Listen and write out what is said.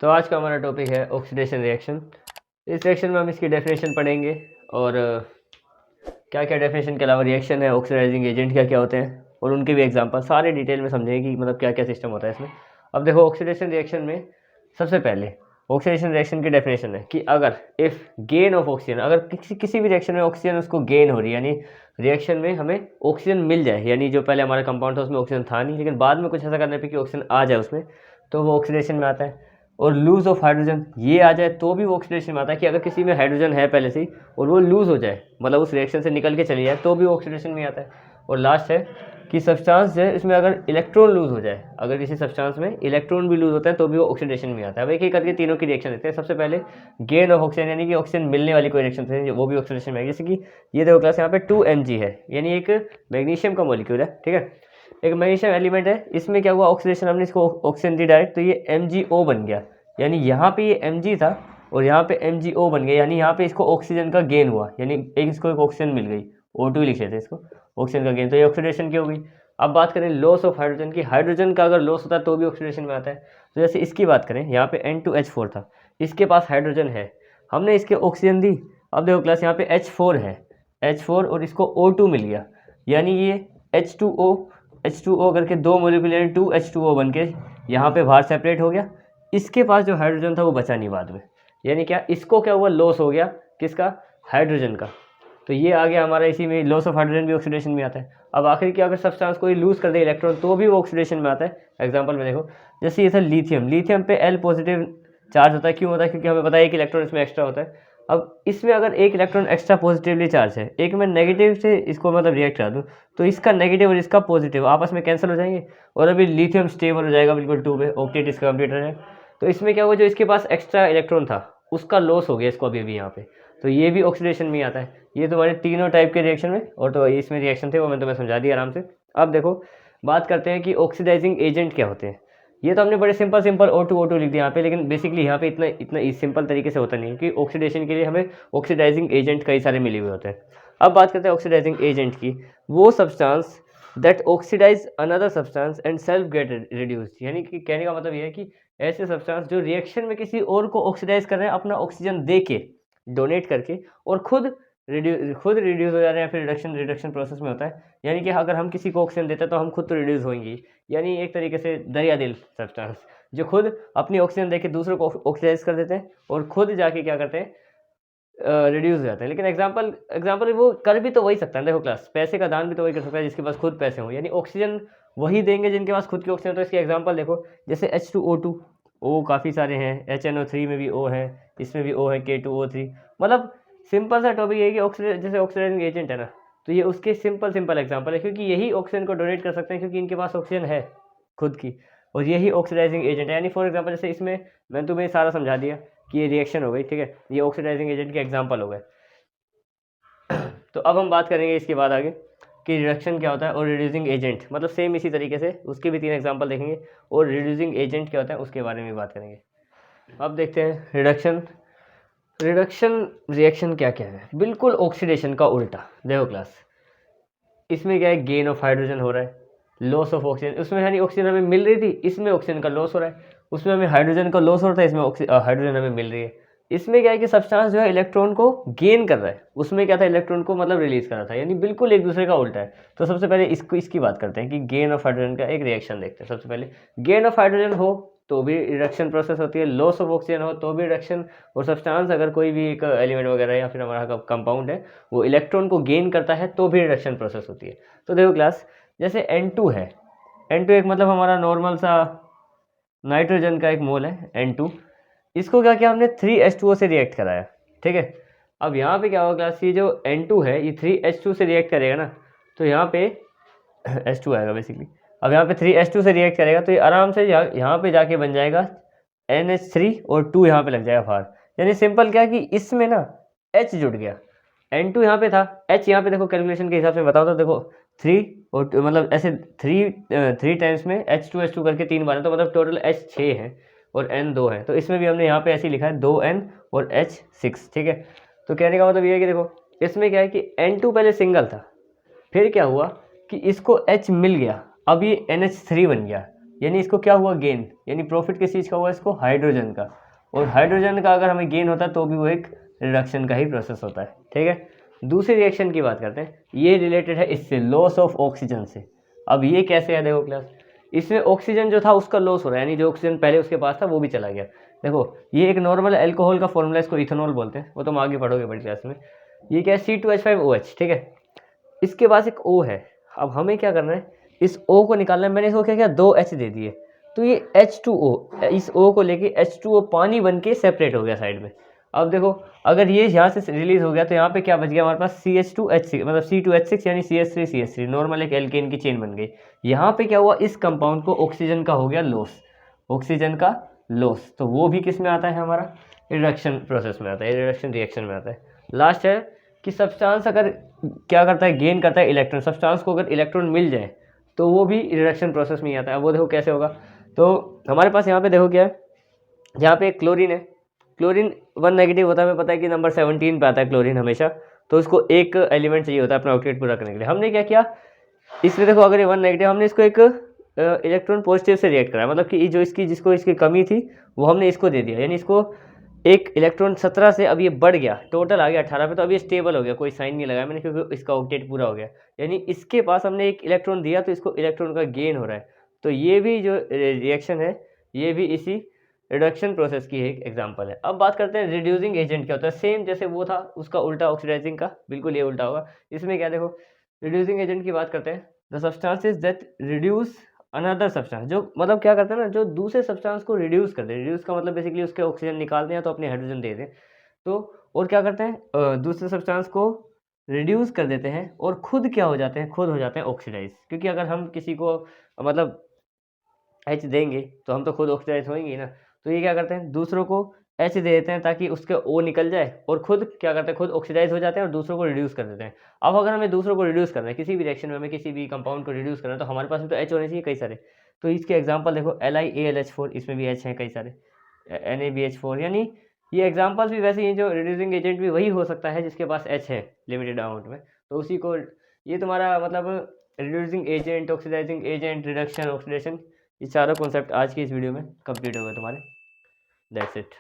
तो आज का हमारा टॉपिक है ऑक्सीडेशन रिएक्शन। इस रिएक्शन में हम इसकी डेफिनेशन पढ़ेंगे और क्या क्या डेफिनेशन के अलावा रिएक्शन है, ऑक्सीडाइजिंग एजेंट क्या क्या होते हैं और उनके भी एग्जांपल सारे डिटेल में समझेंगे कि मतलब क्या क्या सिस्टम होता है इसमें। अब देखो ऑक्सीडेशन रिएक्शन में सबसे पहले ऑक्सीडेशन रिएक्शन की डेफिनेशन है कि अगर इफ़ गेन ऑफ ऑक्सीजन, अगर किसी भी रिएक्शन में ऑक्सीजन उसको गेन हो रही है, यानी रिएक्शन में हमें ऑक्सीजन मिल जाए, यानी जो पहले हमारा कंपाउंड था उसमें ऑक्सीजन था नहीं लेकिन बाद में कुछ ऐसा करने पे कि ऑक्सीजन आ जाए उसमें, तो वो ऑक्सीडेशन में आता है। और लूज़ ऑफ हाइड्रोजन ये आ जाए तो भी वो ऑक्सीडेशन में आता है कि अगर किसी में हाइड्रोजन है पहले से ही और वो लूज़ हो जाए, मतलब उस रिएक्शन से निकल के चली जाए, तो भी वो ऑक्सीडेशन में आता है। और लास्ट है कि सब्सटेंस जो है इसमें अगर इलेक्ट्रॉन लूज़ हो जाए, अगर किसी सब्सटेंस में इलेक्ट्रॉन भी लूज़ होता है तो भी वो ऑक्सीडेशन में आता है। अब एक एक करके तीनों की रिएक्शन देते हैं। सबसे पहले गेन ऑफ ऑक्सीजन, यानी कि ऑक्सीजन मिलने वाली कोई रिएक्शन है वो भी ऑक्सीडेशन में है। जैसे कि ये देखो क्लास, यहाँ पे 2Mg है, यानी एक मैग्नीशियम का मॉलिक्यूल है, ठीक है, एक मैग्नीशियम एलिमेंट है। इसमें क्या हुआ, ऑक्सीडेशन, हमने इसको ऑक्सीजन दी डायरेक्ट, तो ये MgO बन गया, यानी यहाँ पे ये Mg था और यहाँ पे MgO बन गया, यानी यहाँ पे इसको ऑक्सीजन का गेन हुआ, यानी इसको एक ऑक्सीजन मिल गई, O2 लिख लेते हैं इसको, ऑक्सीजन का गेन, तो ये ऑक्सीडेशन की हो गई। अब बात करें लॉस ऑफ हाइड्रोजन की, हाइड्रोजन का अगर लॉस होता है तो भी ऑक्सीडेशन में आता है। तो जैसे इसकी बात करें, यहाँ पे N2H4 था, इसके पास हाइड्रोजन है, हमने इसके ऑक्सीजन दी। अब देखो क्लास, यहाँ पे H4 है, H4 और इसको O2 मिल गया, यानी ये H2O करके दो मोलिक्यूल यानी 2H2O बन के यहाँ पे बाहर सेपरेट हो गया। इसके पास जो हाइड्रोजन था वो बचा नहीं बाद में, यानी क्या, इसको क्या हुआ, लॉस हो गया, किसका, हाइड्रोजन का। तो ये आ गया हमारा, इसी में लॉस ऑफ हाइड्रोजन भी ऑक्सीडेशन में आता है। अब आखिर क्या, अगर सब्सटेंस कोई लूज कर दे इलेक्ट्रॉन तो भी वो ऑक्सीडेशन में आता है। एग्जांपल में देखो, जैसे ये था लिथियम, लिथियम पे L पॉजिटिव चार्ज होता है, क्यों होता है, क्योंकि हमें पता है एक इलेक्ट्रॉन इसमें एक्स्ट्रा होता है। अब इसमें अगर एक इलेक्ट्रॉन एक्स्ट्रा पॉजिटिवली चार्ज है, एक में नेगेटिव से इसको मतलब रिएक्ट करा दूँ, तो इसका नेगेटिव और इसका पॉजिटिव आपस में कैंसिल हो जाएंगे और अभी लिथियम स्टेबल हो जाएगा बिल्कुल 2 पे, ऑक्टेट इसका कंप्लीट हो जाएगा। तो इसमें क्या हुआ, जो इसके पास एक्स्ट्रा इलेक्ट्रॉन था उसका लॉस हो गया इसको अभी यहाँ पे, तो ये भी ऑक्सीडेशन में आता है। ये तुम्हारे तीनों टाइप के रिएक्शन में, और तो इसमें रिएक्शन थे वो मैं तुम्हें समझा दिया आराम से। अब देखो बात करते हैं कि ऑक्सीडाइजिंग एजेंट क्या होते हैं। ये तो हमने बड़े सिंपल O2 लिख दिया यहाँ पे, लेकिन बेसिकली यहाँ पे इतना इतना सिंपल तरीके से होता नहीं है कि ऑक्सीडेशन के लिए हमें ऑक्सीडाइजिंग एजेंट कई सारे मिले हुए होते हैं। अब बात करते हैं ऑक्सीडाइजिंग एजेंट की, वो substance that oxidise another substance and self get reduced, यानी कि कहने का मतलब ये है कि ऐसे सब्सटेंस जो रिएक्शन में किसी और को ऑक्सीडाइज कर रहे हैं अपना ऑक्सीजन दे के, डोनेट करके, और खुद रिड्यूस हो जा रहे हैं, फिर रिडक्शन प्रोसेस में होता है। यानी कि अगर हम किसी को ऑक्सीजन देते हैं तो हम खुद तो रिड्यूस होंगे, यानी एक तरीके से दरिया दिल सब्सटेंस जो खुद अपनी ऑक्सीजन देके दूसरों को ऑक्सीडाइज कर देते हैं और खुद जाके क्या करते हैं, रिड्यूस हो जाते हैं। लेकिन एग्जाम्पल वो कर भी तो वही सकता है। देखो क्लास, पैसे का दान भी तो वही कर सकता है जिसके पास खुद पैसे हों, यानी ऑक्सीजन वही देंगे जिनके पास खुद की ऑक्सीजन। तो इसके एग्जाम्पल देखो, जैसे H2O2, O काफ़ी सारे हैं, HNO3 में भी O है, इसमें भी O है, K2O3, मतलब सिंपल सा टॉपिक ये है कि ऑक्सीजन जैसे ऑक्सीडाइजिंग एजेंट है ना, तो ये उसके सिंपल एग्जांपल है, क्योंकि यही ऑक्सीजन को डोनेट कर सकते हैं क्योंकि इनके पास ऑक्सीजन है खुद की, और यही ऑक्सीडाइजिंग एजेंट है। यानी फॉर एग्जांपल जैसे इसमें मैंने तुम्हें सारा समझा दिया कि ये रिएक्शन हो गई, ठीक है, ये ऑक्सीडाइजिंग एजेंट के एग्जाम्पल हो गए। तो अब हम बात करेंगे इसके बाद आगे कि रिडक्शन क्या होता है और रिड्यूसिंग एजेंट, मतलब सेम इसी तरीके से उसके भी 3 एग्जाम्पल देखेंगे, और रिड्यूसिंग एजेंट क्या होता है उसके बारे में बात करेंगे। अब देखते हैं रिडक्शन रिएक्शन क्या क्या है, बिल्कुल ऑक्सीडेशन का उल्टा। देखो क्लास, इसमें क्या है, गेन ऑफ हाइड्रोजन हो रहा है, लॉस ऑफ ऑक्सीजन, उसमें यानी ऑक्सीजन हमें मिल रही थी, इसमें ऑक्सीजन का लॉस हो रहा है, उसमें हमें हाइड्रोजन का लॉस हो रहा था, इसमें हाइड्रोजन हमें मिल रही है। इसमें क्या है कि सब्सटेंस जो है इलेक्ट्रॉन को गेन कर रहा है, उसमें क्या था, इलेक्ट्रॉन को मतलब रिलीज कर रहा था, यानी बिल्कुल एक दूसरे का उल्टा है। तो सबसे पहले इसकी बात करते हैं कि गेन ऑफ हाइड्रोजन का एक रिएक्शन देखते हैं। सबसे पहले गेन ऑफ हाइड्रोजन हो तो भी रिडक्शन प्रोसेस होती है, लॉस ऑफ ऑक्सीजन हो तो भी रिडक्शन, और सब्सटेंस अगर कोई भी एक एलिमेंट वगैरह या फिर हमारा कंपाउंड है वो इलेक्ट्रॉन को गेन करता है तो भी रिडक्शन प्रोसेस होती है। तो देखो क्लास, जैसे N2 है, N2 एक मतलब हमारा नॉर्मल सा नाइट्रोजन का एक मोल है N2, इसको क्या किया हमने 3H2O से रिएक्ट कराया, ठीक है। अब यहाँ पे क्या होगा क्लास, ये जो N2 है ये 3H2 से रिएक्ट करेगा ना, तो यहाँ पे H2 आएगा बेसिकली। अब यहाँ पे 3H2 से रिएक्ट करेगा तो ये आराम से यहाँ पे जाके बन जाएगा NH3 और 2 यहाँ पे लग जाएगा बाहर। यानी सिंपल क्या कि इसमें ना H जुड़ गया, N2 यहाँ पे था, H यहाँ पे देखो कैलकुलेशन के हिसाब से बताओ तो देखो 3 और मतलब ऐसे 3 टाइम्स में H2 करके 3 बार है, तो मतलब टोटल H 6 है और N 2 है। तो इसमें भी हमने यहाँ पे ऐसे ही लिखा है 2N और H 6, ठीक है। तो कहने का मतलब ये है कि देखो इसमें क्या है कि N2 पहले सिंगल था, फिर क्या हुआ कि इसको H मिल गया, अब ये NH3 बन गया, यानी इसको क्या हुआ, गेन, यानी प्रॉफिट किस चीज़ का हुआ, इसको हाइड्रोजन का। और हाइड्रोजन का अगर हमें गेन होता है तो भी वो एक रिडक्शन का ही प्रोसेस होता है, ठीक है। दूसरी रिएक्शन की बात करते हैं, ये रिलेटेड है इससे, लॉस ऑफ ऑक्सीजन से। अब ये कैसे है देखो क्लास, इसमें ऑक्सीजन जो था उसका लॉस हो रहा है, यानी जो ऑक्सीजन पहले उसके पास था वो भी चला गया। देखो ये एक नॉर्मल अल्कोहल का फॉर्मूला, इसको इथेनॉल बोलते हैं, वो तुम आगे पढ़ोगे बड़ी क्लास में। ये क्या है, C2H5OH, ठीक है। इसके पास एक O है। अब हमें क्या करना है, इस O को निकालना है। मैंने इसको क्या किया, 2 H दे दिए, तो ये H2O, इस O को लेके H2O पानी बन के सेपरेट हो गया साइड में। अब देखो अगर ये यहाँ से रिलीज हो गया तो यहाँ पे क्या बच गया हमारे पास, CH2H6, मतलब C2H6 यानी CH3CH3, नॉर्मल एक एल्केन की चेन बन गई। यहाँ पे क्या हुआ, इस कंपाउंड को ऑक्सीजन का हो गया लॉस, ऑक्सीजन का लॉस। तो वो भी किस में आता है, हमारा रिडक्शन प्रोसेस में आता है, रिडक्शन रिएक्शन में आता है। लास्ट है कि सब्सटेंस अगर क्या करता है, गेन करता है इलेक्ट्रॉन, सब्सटेंस को अगर इलेक्ट्रॉन मिल जाए तो वो भी रिडक्शन प्रोसेस में ही आता है। वो देखो कैसे होगा, तो हमारे पास यहाँ पे देखो क्या है, यहाँ पे क्लोरीन है, क्लोरीन 1 नेगेटिव होता है, हमें पता है कि नंबर 17 पे आता है क्लोरीन हमेशा, तो उसको एक एलिमेंट चाहिए होता है अपना ऑक्टेट पूरा करने के लिए। हमने क्या किया, इसमें देखो अगर ये 1 नेगेटिव, हमने इसको एक इलेक्ट्रॉन पॉजिटिव से रिएक्ट कराया, मतलब कि जो जिसको इसकी कमी थी वो हमने इसको दे दिया, यानी इसको एक इलेक्ट्रॉन 17 से अब ये बढ़ गया, टोटल आ गया 18 पे, तो अब ये स्टेबल हो गया, कोई साइन नहीं लगाया मैंने क्योंकि इसका ऑक्टेट पूरा हो गया। यानी इसके पास हमने एक इलेक्ट्रॉन दिया तो इसको इलेक्ट्रॉन का गेन हो रहा है। तो ये भी जो रिएक्शन है ये भी इसी रिडक्शन प्रोसेस की एक एग्जांपल है। अब बात करते हैं रिड्यूसिंग एजेंट क्या होता है। सेम जैसे वो था उसका उल्टा ऑक्सीडाइजिंग का, बिल्कुल ये उल्टा होगा। इसमें क्या देखो, रिड्यूसिंग एजेंट की बात करते हैं, the substances that reduce another substance, जो मतलब क्या करते हैं ना, जो दूसरे सब्सटेंस को रिड्यूस कर दे। रिड्यूस का मतलब बेसिकली उसके ऑक्सीजन निकाल दें तो अपने हाइड्रोजन दे दें। तो और क्या करते हैं, दूसरे सब्सटेंस को रिड्यूस कर देते हैं और खुद क्या हो जाते हैं, खुद हो जाते हैं ऑक्सीडाइज। क्योंकि अगर हम किसी को मतलब H देंगे तो हम तो खुद ऑक्सीडाइज होंगे ही ना। तो ये क्या करते हैं, दूसरों को H दे देते हैं ताकि उसके O निकल जाए, और खुद क्या करते हैं, खुद ऑक्सीडाइज हो जाते हैं और दूसरों को रिड्यूस कर देते हैं। अब अगर हमें दूसरों को रिड्यूस करना है, किसी भी रिएक्शन में हमें किसी भी कंपाउंड को रिड्यूस करना है, तो हमारे पास भी तो H होने चाहिए कई सारे। तो इसके एग्जाम्पल देखो, LiAlH4, इसमें भी H हैं कई सारे, NaBH4, यानी ये एग्जाम्पल्स भी वैसे ही हैं। जो रिड्यूसिंग एजेंट भी वही हो सकता है जिसके पास H है लिमिटेड अमाउंट में, तो उसी को, ये तुम्हारा मतलब reducing agent, oxidising agent, reduction, oxidation, ये चारों कॉन्सेप्ट आज की इस वीडियो में कंप्लीट हो गए तुम्हारे। That's it.